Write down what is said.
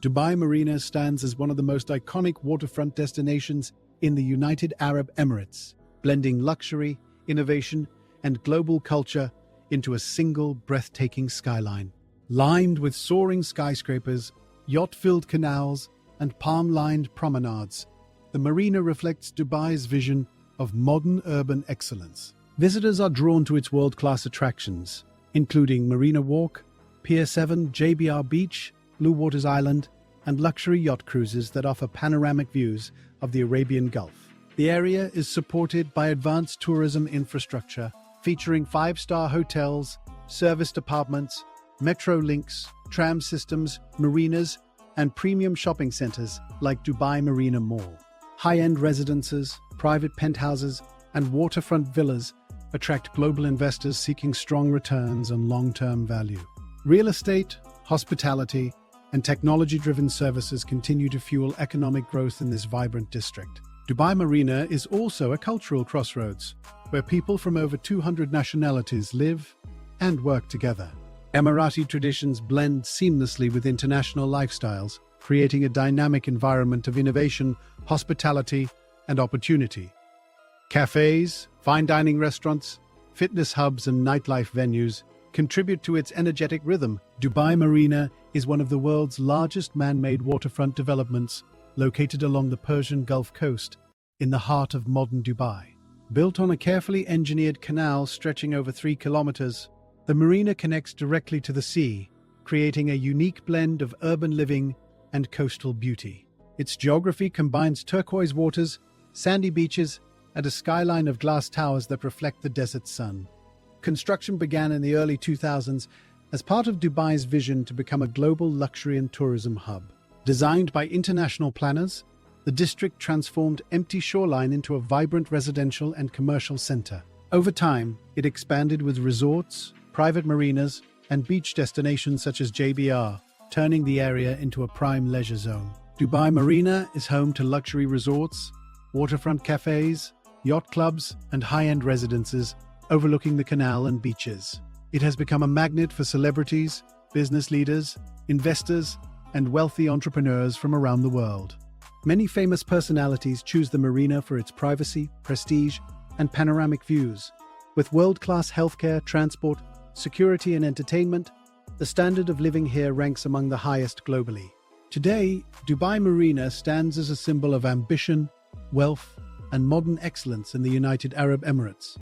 Dubai Marina stands as one of the most iconic waterfront destinations in the United Arab Emirates, blending luxury, innovation, and global culture into a single breathtaking skyline. Lined with soaring skyscrapers, yacht-filled canals, and palm-lined promenades, the marina reflects Dubai's vision of modern urban excellence. Visitors are drawn to its world-class attractions, including Marina Walk, Pier 7, JBR Beach, Blue Waters Island, and luxury yacht cruises that offer panoramic views of the Arabian Gulf. The area is supported by advanced tourism infrastructure, featuring five-star hotels, serviced apartments, metro links, tram systems, marinas, and premium shopping centers like Dubai Marina Mall. High-end residences, private penthouses, and waterfront villas attract global investors seeking strong returns and long-term value. Real estate, hospitality, and technology-driven services continue to fuel economic growth in this vibrant district. Dubai Marina is also a cultural crossroads, where people from over 200 nationalities live and work together. Emirati traditions blend seamlessly with international lifestyles, creating a dynamic environment of innovation, hospitality, and opportunity. Cafes, fine dining restaurants, fitness hubs, and nightlife venues contribute to its energetic rhythm. Dubai Marina is one of the world's largest man-made waterfront developments, located along the Persian Gulf Coast, in the heart of modern Dubai. Built on a carefully engineered canal stretching over 3 kilometers, the marina connects directly to the sea, creating a unique blend of urban living and coastal beauty. Its geography combines turquoise waters, sandy beaches, and a skyline of glass towers that reflect the desert sun. Construction began in the early 2000s as part of Dubai's vision to become a global luxury and tourism hub. Designed by international planners, the district transformed empty shoreline into a vibrant residential and commercial center. Over time, it expanded with resorts, private marinas, and beach destinations such as JBR, turning the area into a prime leisure zone. Dubai Marina is home to luxury resorts, waterfront cafes, yacht clubs, and high-end residences overlooking the canal and beaches. It has become a magnet for celebrities, business leaders, investors, and wealthy entrepreneurs from around the world. Many famous personalities choose the marina for its privacy, prestige, and panoramic views. With world-class healthcare, transport, security, and entertainment, the standard of living here ranks among the highest globally. Today, Dubai Marina stands as a symbol of ambition, wealth, and modern excellence in the United Arab Emirates.